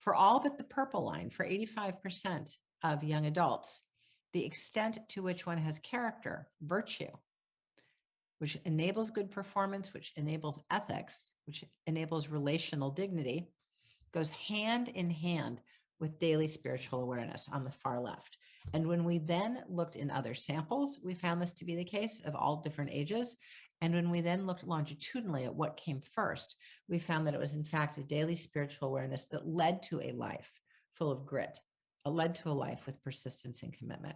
For all but the purple line, for 85% of young adults, the extent to which one has character, virtue, which enables good performance, which enables ethics, which enables relational dignity, goes hand in hand with daily spiritual awareness on the far left. And when we then looked in other samples, we found this to be the case of all different ages. And when we then looked longitudinally at what came first, we found that it was in fact a daily spiritual awareness that led to a life full of grit, led to a life with persistence and commitment.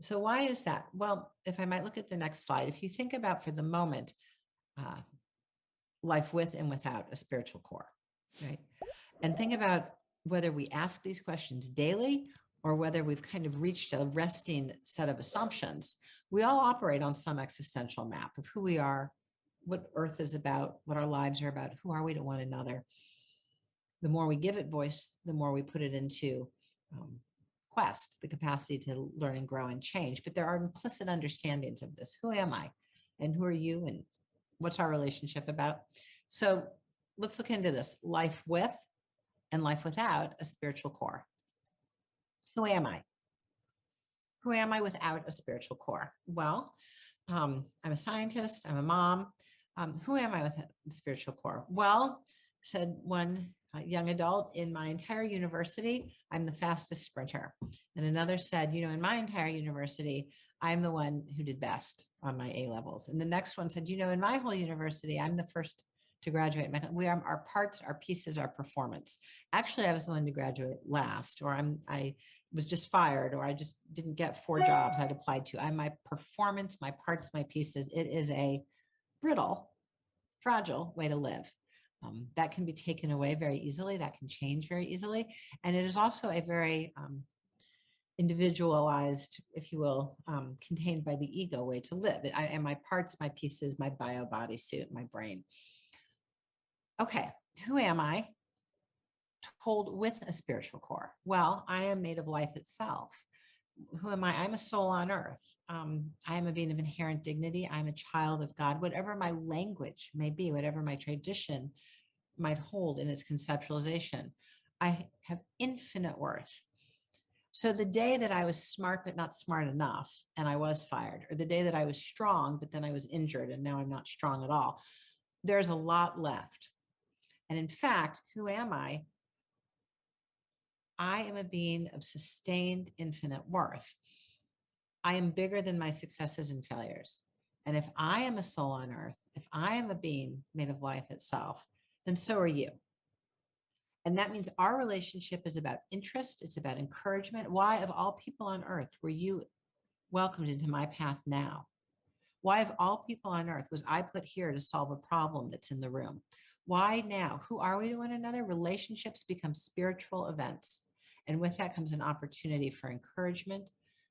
So why is that? Well, if I might look at the next slide, if you think about for the moment, life with and without a spiritual core, right? And think about whether we ask these questions daily or whether we've kind of reached a resting set of assumptions. We all operate on some existential map of who we are, what Earth is about, what our lives are about, who are we to one another. The more we give it voice, the more we put it into quest, the capacity to learn and grow and change. But there are implicit understandings of this. Who am I? And who are you? And what's our relationship about? So let's look into this. Life with and life without a spiritual core. Who am I? Who am I without a spiritual core? Well, I'm a scientist. I'm a mom. Who am I without the spiritual core? Well, said one young adult, in my entire university, I'm the fastest sprinter. And another said, in my entire university, I'm the one who did best on my A levels. And the next one said, in my whole university, I'm the first to graduate. We are our parts, our pieces, our performance. Actually, I was the one to graduate last, or I was just fired, or I just didn't get 4 jobs I'd applied to. I'm my performance, my parts, my pieces. It is a brittle, fragile way to live. That can be taken away very easily. That can change very easily. And it is also a very individualized, if you will, contained by the ego way to live. I am my parts, my pieces, my bio bodysuit, my brain. Okay, who am I? Told with a spiritual core. Well, I am made of life itself. Who am I? I'm a soul on earth. I am a being of inherent dignity. I'm a child of God. Whatever my language may be, whatever my tradition might hold in its conceptualization, I have infinite worth. So the day that I was smart but not smart enough and I was fired, or the day that I was strong but then I was injured and now I'm not strong at all, there's a lot left. And in fact, who am I? I am a being of sustained infinite worth. I am bigger than my successes and failures. And if I am a soul on earth, if I am a being made of life itself, then so are you. And that means our relationship is about interest. It's about encouragement. Why, of all people on earth, were you welcomed into my path now? Why, of all people on earth, was I put here to solve a problem that's in the room? Why now? Who are we to one another? Relationships become spiritual events. And with that comes an opportunity for encouragement,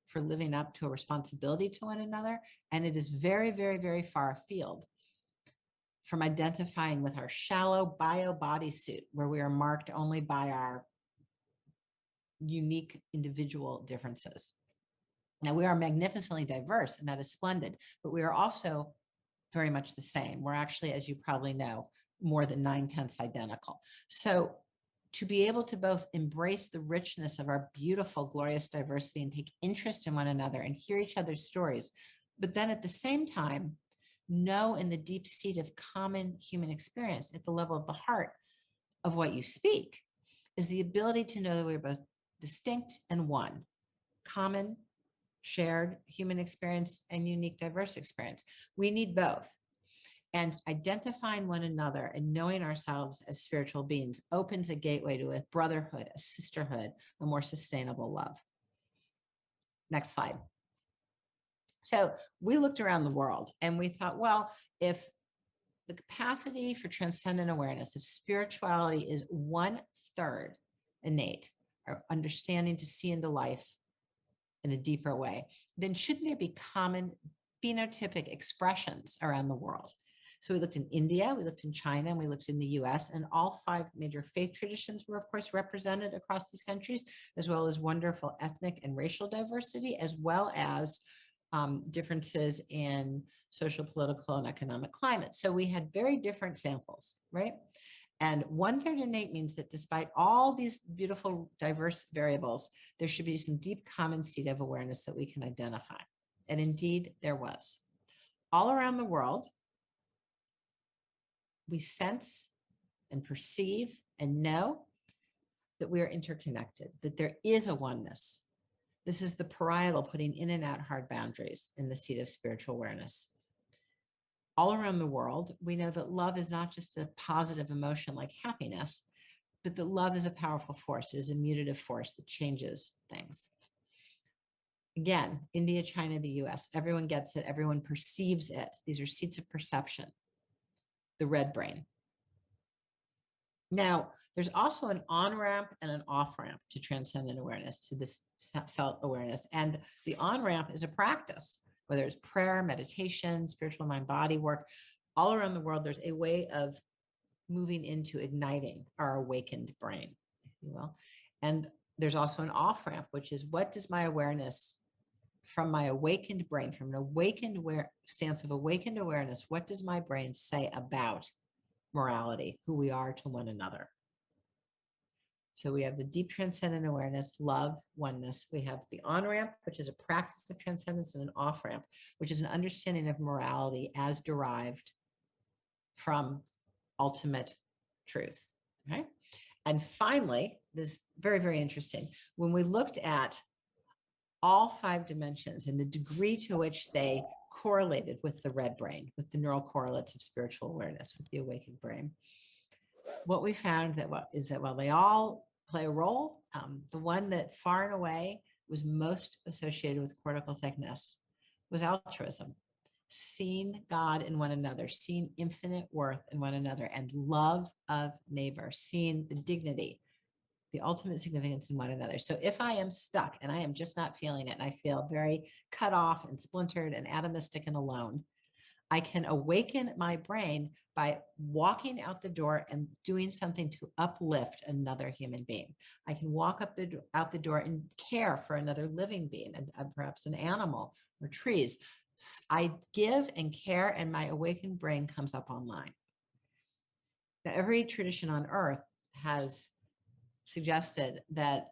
for living up to a responsibility to one another. And it is very, very, very far afield from identifying with our shallow bio bodysuit, where we are marked only by our unique individual differences. Now, we are magnificently diverse, and that is splendid, but we are also very much the same. We're actually, as you probably know, more than 9/10 identical. So to be able to both embrace the richness of our beautiful, glorious diversity and take interest in one another and hear each other's stories, but then at the same time, know in the deep seat of common human experience at the level of the heart of what you speak, is the ability to know that we're both distinct and one, common, shared human experience and unique, diverse experience. We need both. And identifying one another and knowing ourselves as spiritual beings opens a gateway to a brotherhood, a sisterhood, a more sustainable love. Next slide. So we looked around the world and we thought, well, if the capacity for transcendent awareness, if spirituality is 1/3 innate, or understanding to see into life in a deeper way, then shouldn't there be common phenotypic expressions around the world? So we looked in India, we looked in China, and we looked in the US, and all 5 major faith traditions were, of course, represented across these countries, as well as wonderful ethnic and racial diversity, as well as differences in social, political, and economic climate. So we had very different samples, right? And 1/3 innate means that despite all these beautiful, diverse variables, there should be some deep common seed of awareness that we can identify. And indeed, there was. All around the world, we sense and perceive and know that we are interconnected, that there is a oneness. This is the parietal putting in and out hard boundaries in the seat of spiritual awareness. All around the world, we know that love is not just a positive emotion like happiness, but that love is a powerful force. It is a mutative force that changes things. Again, India, China, the US, everyone gets it. Everyone perceives it. These are seats of perception, the red brain. Now, there's also an on-ramp and an off-ramp to transcendent awareness, to this felt awareness. And the on-ramp is a practice, whether it's prayer, meditation, spiritual mind-body work. All around the world, there's a way of moving into igniting our awakened brain, if you will. And there's also an off-ramp, which is, what does my awareness from my awakened brain, from an awakened stance of awakened awareness, what does my brain say about morality, who we are to one another? So we have the deep transcendent awareness, love, oneness. We have the on-ramp, which is a practice of transcendence, and an off-ramp, which is an understanding of morality as derived from ultimate truth. Okay. And finally, this is very, very interesting. When we looked at all 5 dimensions and the degree to which they correlated with the red brain, with the neural correlates of spiritual awareness, with the awakened brain, what we found is that while they all play a role, the one that far and away was most associated with cortical thickness was altruism. Seeing God in one another, seeing infinite worth in one another, and love of neighbor, seeing the dignity, the ultimate significance in one another. So if I am stuck and I am just not feeling it, and I feel very cut off and splintered and atomistic and alone, I can awaken my brain by walking out the door and doing something to uplift another human being. I can walk out the door and care for another living being, and perhaps an animal or trees. I give and care, and my awakened brain comes up online. Now, every tradition on earth has suggested that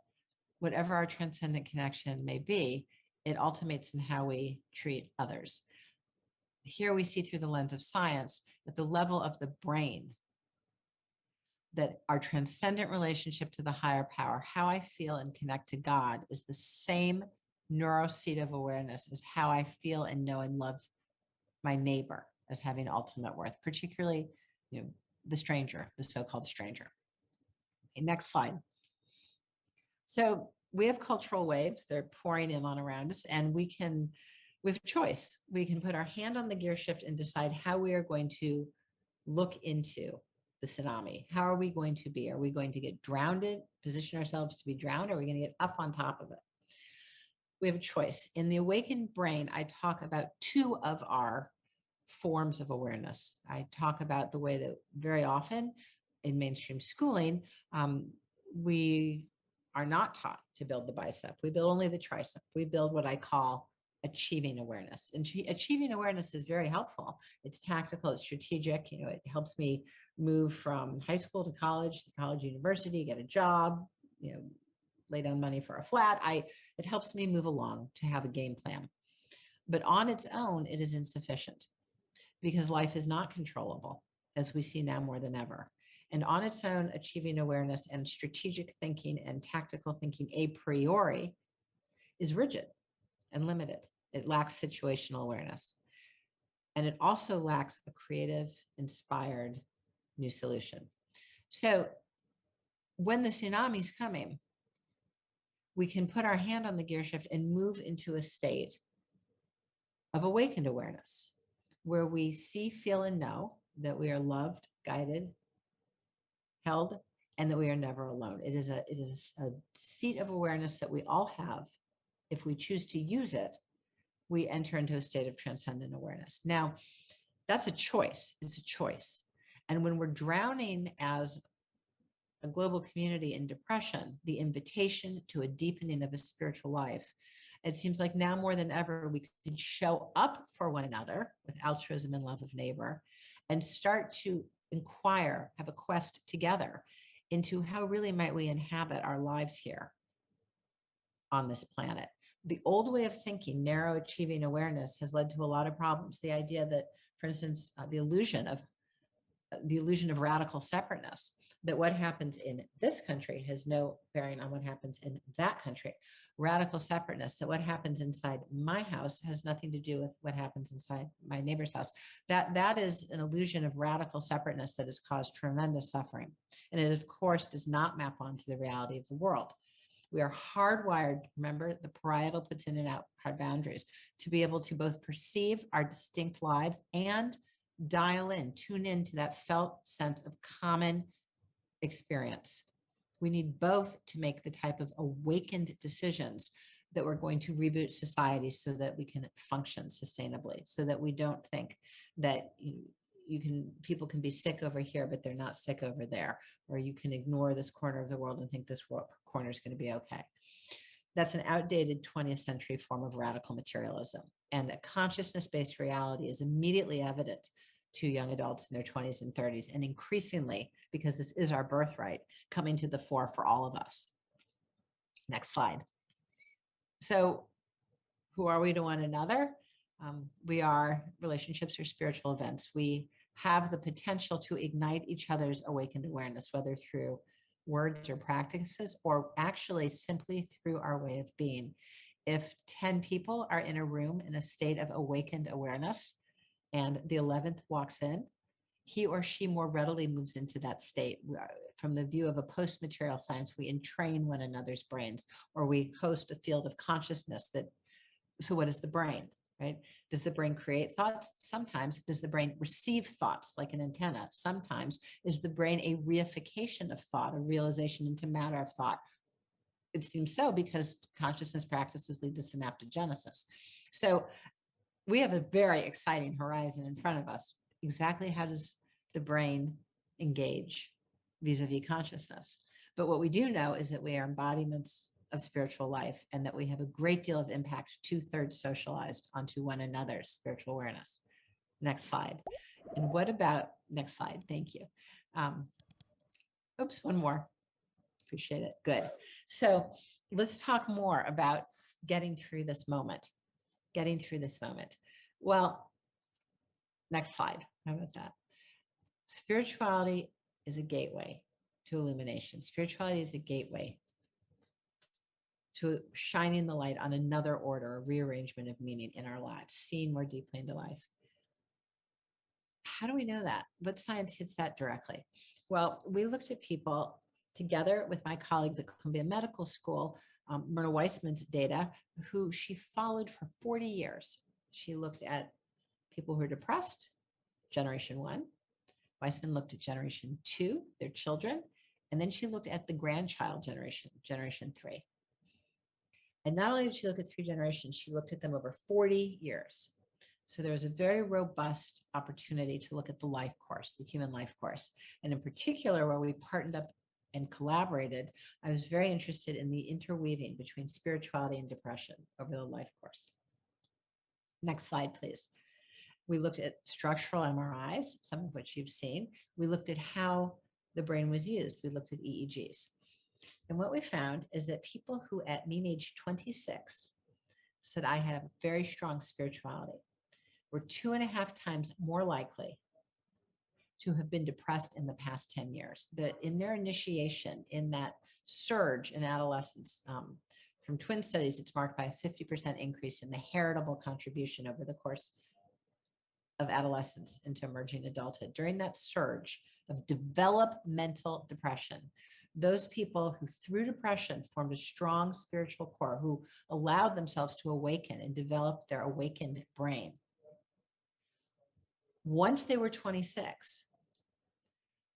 whatever our transcendent connection may be, it ultimates in how we treat others. Here we see through the lens of science at the level of the brain that our transcendent relationship to the higher power, how I feel and connect to God, is the same neuro seat of awareness as how I feel and know and love my neighbor as having ultimate worth, particularly, the stranger, the so-called stranger. Okay, next slide. So we have cultural waves, they're pouring in on around us, and we have a choice. We can put our hand on the gear shift and decide how we are going to look into the tsunami. How are we going to be? Are we going to get drowned, position ourselves to be drowned? Or are we going to get up on top of it? We have a choice. In the awakened brain, I talk about 2 of our forms of awareness. I talk about the way that very often in mainstream schooling, we are not taught to build the bicep. We build only the tricep. We build what I call achieving awareness. And achieving awareness is very helpful. It's tactical, it's strategic. It helps me move from high school to college, university, get a job, lay down money for a flat. It helps me move along to have a game plan. But on its own, it is insufficient, because life is not controllable, as we see now more than ever. And on its own, achieving awareness and strategic thinking and tactical thinking a priori is rigid and limited. It lacks situational awareness. And it also lacks a creative, inspired new solution. So when the tsunami's coming, we can put our hand on the gear shift and move into a state of awakened awareness, where we see, feel, and know that we are loved, guided, held, and that we are never alone. It is a seat of awareness that we all have. If we choose to use it, we enter into a state of transcendent awareness. Now, that's a choice. It's a choice. And when we're drowning as a global community in depression, the invitation to a deepening of a spiritual life, it seems like now more than ever, we can show up for one another with altruism and love of neighbor, and start to inquire, have a quest together into how really might we inhabit our lives here on this planet. The old way of thinking, narrow achieving awareness, has led to a lot of problems. The idea that, for instance, the illusion of radical separateness, that what happens in this country has no bearing on what happens in that country. Radical separateness, that what happens inside my house has nothing to do with what happens inside my neighbor's house. That is an illusion of radical separateness that has caused tremendous suffering. And it, of course, does not map onto the reality of the world. We are hardwired, remember, the parietal puts in and out our boundaries, to be able to both perceive our distinct lives and dial in, tune in to that felt sense of common experience. We need both to make the type of awakened decisions that we're going to reboot society so that we can function sustainably, so that we don't think that people can be sick over here, but they're not sick over there, or you can ignore this corner of the world and think this corner is going to be okay. That's an outdated 20th century form of radical materialism. And that consciousness-based reality is immediately evident to young adults in their 20s and 30s, and increasingly, because this is our birthright, coming to the fore for all of us. Next slide. So who are we to one another? We are relationships or spiritual events. We have the potential to ignite each other's awakened awareness, whether through words or practices, or actually simply through our way of being. If 10 people are in a room in a state of awakened awareness, and the 11th walks in, he or she more readily moves into that state. From the view of a post-material science, we entrain one another's brains, or we host a field of consciousness that, so what is the brain, right? Does the brain create thoughts? Sometimes. Does the brain receive thoughts like an antenna? Sometimes. Is the brain a reification of thought, a realization into matter of thought? It seems so, because consciousness practices lead to synaptogenesis. So we have a very exciting horizon in front of us. Exactly how does the brain engage vis-a-vis consciousness? But what we do know is that we are embodiments of spiritual life, and that we have a great deal of impact, 2/3 socialized onto one another's spiritual awareness. Next slide. And what about, next slide, thank you. Oops, one more. Appreciate it. Good. So let's talk more about getting through this moment. Well, next slide. How about that? Spirituality is a gateway to illumination. Spirituality is a gateway to shining the light on another order, a rearrangement of meaning in our lives, seeing more deeply into life. How do we know that? What science hits that directly? Well, we looked at people together with my colleagues at Columbia Medical School, Myrna Weissman's data, who she followed for 40 years. She looked at people who are depressed, generation 1. Weissman looked at generation 2, their children, and then she looked at the grandchild generation, generation 3. And not only did she look at 3 generations, she looked at them over 40 years. So there was a very robust opportunity to look at the life course, the human life course. And in particular, where we partnered up and collaborated, I was very interested in the interweaving between spirituality and depression over the life course. Next slide, please. We looked at structural MRIs, some of which you've seen. We looked at how the brain was used. We looked at EEGs. And what we found is that people who at mean age 26 said, I have very strong spirituality, were 2.5 times more likely to have been depressed in the past 10 years. That in their initiation, in that surge in adolescence, from twin studies, it's marked by a 50% increase in the heritable contribution over the course of adolescence into emerging adulthood. During that surge of developmental depression, those people who through depression formed a strong spiritual core, who allowed themselves to awaken and develop their awakened brain, once they were 26,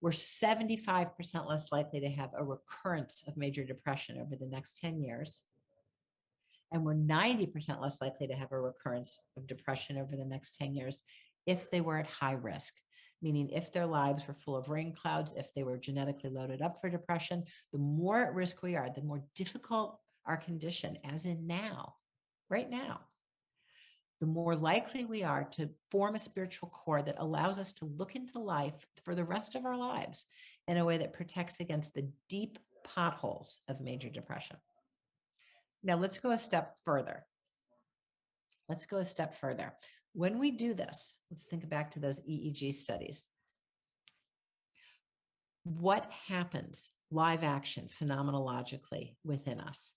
were 75% less likely to have a recurrence of major depression over the next 10 years, and were 90% less likely to have a recurrence of depression over the next 10 years if they were at high risk, meaning if their lives were full of rain clouds, if they were genetically loaded up for depression. The more at risk we are, the more difficult our condition, as in now, right now. the more likely we are to form a spiritual core that allows us to look into life for the rest of our lives in a way that protects against the deep potholes of major depression. Now, let's go a step further. When we do this, let's think back to those EEG studies. What happens live action phenomenologically within us?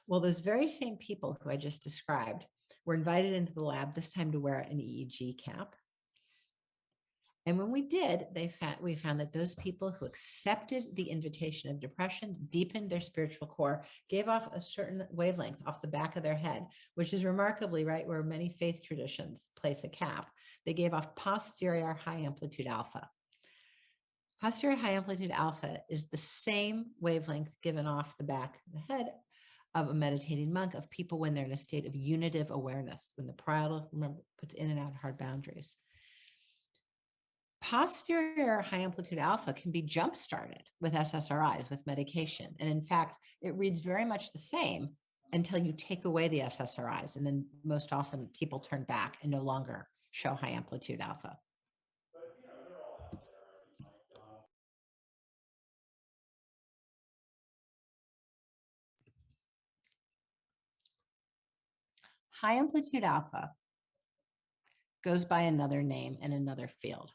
Well, those very same people who I just described were invited into the lab, this time to wear an EEG cap. And when we did, we found that those people who accepted the invitation of depression, deepened their spiritual core, gave off a certain wavelength off the back of their head, which is remarkably right where many faith traditions place a cap. They gave off posterior high amplitude alpha. Posterior high amplitude alpha is the same wavelength given off the back of the head of a meditating monk, of people when they're in a state of unitive awareness, when the parietal, remember, puts in and out hard boundaries. Posterior high amplitude alpha can be jump-started with SSRIs, with medication. And in fact, it reads very much the same until you take away the SSRIs. And then most often people turn back and no longer show high amplitude alpha. High amplitude alpha goes by another name in another field.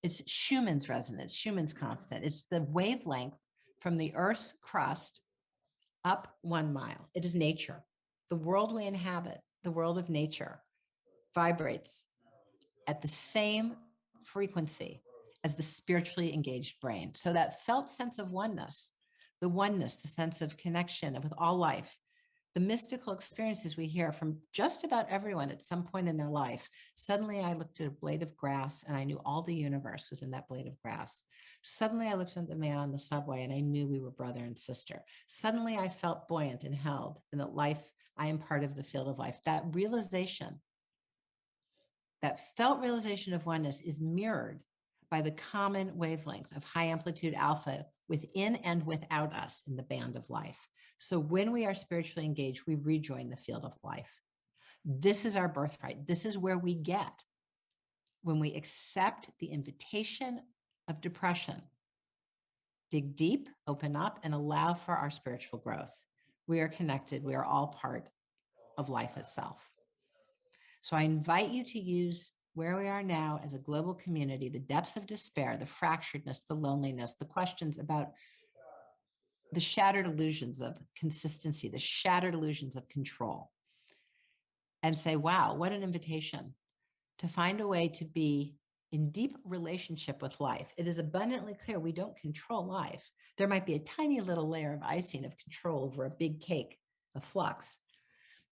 It's Schumann's resonance, Schumann's constant. It's the wavelength from the Earth's crust up 1 mile. It is nature. The world we inhabit, the world of nature, vibrates at the same frequency as the spiritually engaged brain. So that felt sense of oneness, the sense of connection with all life, the mystical experiences we hear from just about everyone at some point in their life. Suddenly I looked at a blade of grass and I knew all the universe was in that blade of grass. Suddenly I looked at the man on the subway and I knew we were brother and sister. Suddenly I felt buoyant and held, and that life, I am part of the field of life. That realization, that felt realization of oneness, is mirrored by the common wavelength of high amplitude alpha within and without us in the band of life. So when we are spiritually engaged, we rejoin the field of life. This is our birthright. This is where we get when we accept the invitation of depression. Dig deep, open up, and allow for our spiritual growth. We are connected. We are all part of life itself. So I invite you to use where we are now as a global community, the depths of despair, the fracturedness, the loneliness, the questions about the shattered illusions of consistency, the shattered illusions of control, and say, wow, what an invitation to find a way to be in deep relationship with life. It is abundantly clear we don't control life. There might be a tiny little layer of icing of control over a big cake of flux.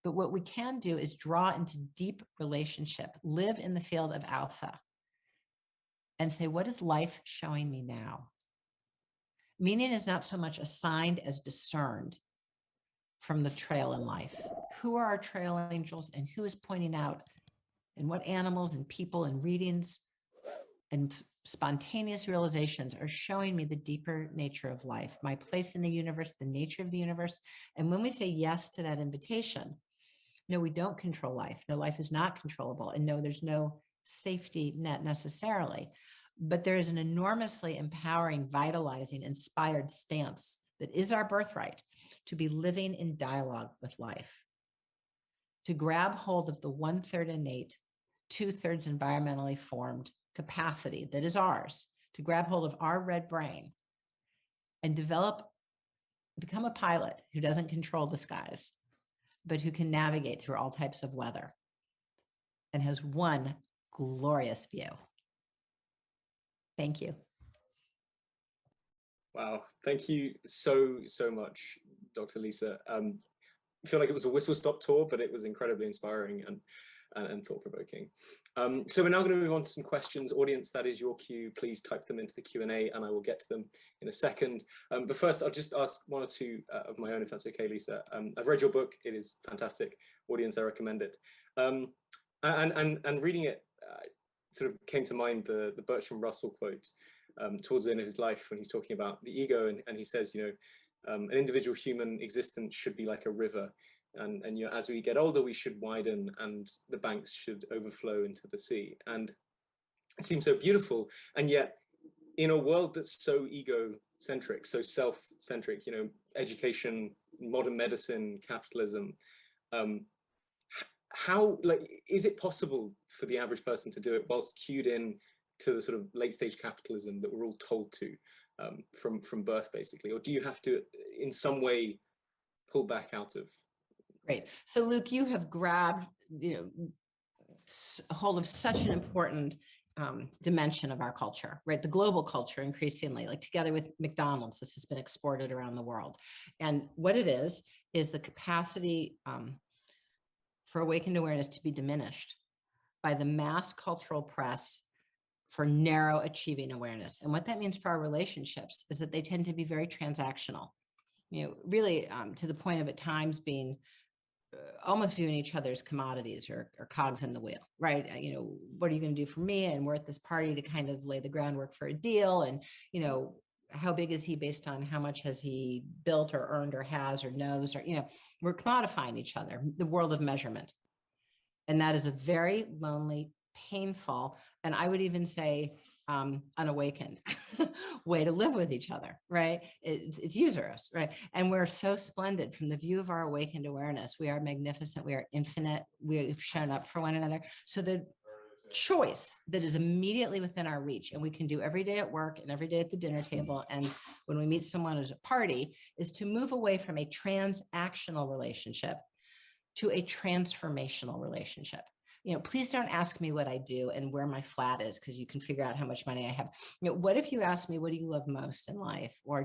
But what we can do is draw into deep relationship, live in the field of alpha, and say, what is life showing me now? Meaning is not so much assigned as discerned from the trail in life. Who are our trail angels and who is pointing out, and what animals and people and readings and spontaneous realizations are showing me the deeper nature of life, my place in the universe, the nature of the universe. And when we say yes to that invitation, no, we don't control life. No, life is not controllable. And no, there's no safety net necessarily. But there is an enormously empowering, vitalizing, inspired stance that is our birthright to be living in dialogue with life, to grab hold of the 1/3 innate, 2/3 environmentally formed capacity that is ours, to grab hold of our red brain and become a pilot who doesn't control the skies, but who can navigate through all types of weather and has one glorious view. Thank you. Wow, thank you so much, Dr. Lisa. I feel like it was a whistle-stop tour, but it was incredibly inspiring and thought-provoking. So we're now going to move on to some questions. Audience, that is your cue. Please type them into the Q&A and I will get to them in a second. But first, I'll just ask one or two of my own, if that's okay, Lisa. I've read your book. It is fantastic. Audience, I recommend it. And reading it sort of came to mind the Bertrand Russell quote towards the end of his life when he's talking about the ego. And he says, you know, an individual human existence should be like a river. and as we get older, we should widen, and the banks should overflow into the sea. And it seems so beautiful, and yet in a world that's so egocentric, so self-centric, education, modern medicine, capitalism, how, is it possible for the average person to do it whilst cued in to the sort of late stage capitalism that we're all told to from birth, basically? Or do you have to in some way pull back out of? Great. So Luke, you have grabbed a hold of such an important dimension of our culture, right? The global culture, increasingly, like together with McDonald's, this has been exported around the world. And what it is the capacity for awakened awareness to be diminished by the mass cultural press for narrow achieving awareness. And what that means for our relationships is that they tend to be very transactional, really to the point of at times being almost viewing each other as commodities or cogs in the wheel, right? What are you going to do for me? And we're at this party to kind of lay the groundwork for a deal. And, how big is he based on how much has he built or earned or has or knows, or, we're commodifying each other, the world of measurement. And that is a very lonely, painful, and I would even say unawakened way to live with each other, right? It's usurious, right? And we're so splendid from the view of our awakened awareness. We are magnificent. We are infinite. We've shown up for one another. So the choice that is immediately within our reach, and we can do every day at work and every day at the dinner table and when we meet someone at a party, is to move away from a transactional relationship to a transformational relationship. Please don't ask me what I do and where my flat is, because you can figure out how much money I have. What if you ask me, what do you love most in life? Or,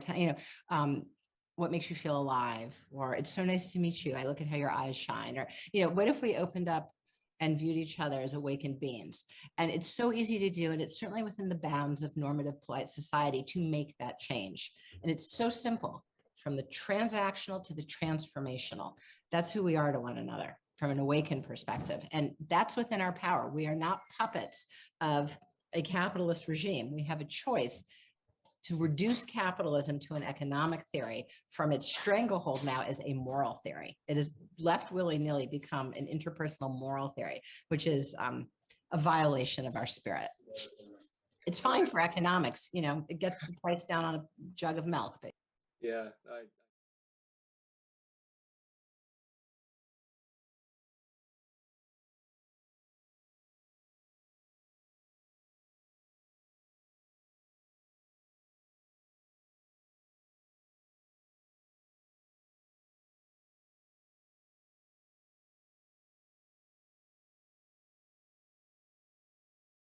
what makes you feel alive? Or it's so nice to meet you. I look at how your eyes shine. Or, what if we opened up and viewed each other as awakened beings? And it's so easy to do. And it's certainly within the bounds of normative, polite society to make that change. And it's so simple, from the transactional to the transformational. That's who we are to one another from an awakened perspective. And that's within our power. We are not puppets of a capitalist regime. We have a choice to reduce capitalism to an economic theory from its stranglehold now as a moral theory. It is left willy-nilly become an interpersonal moral theory, which is a violation of our spirit. It's fine for economics, it gets the price down on a jug of milk. Yeah,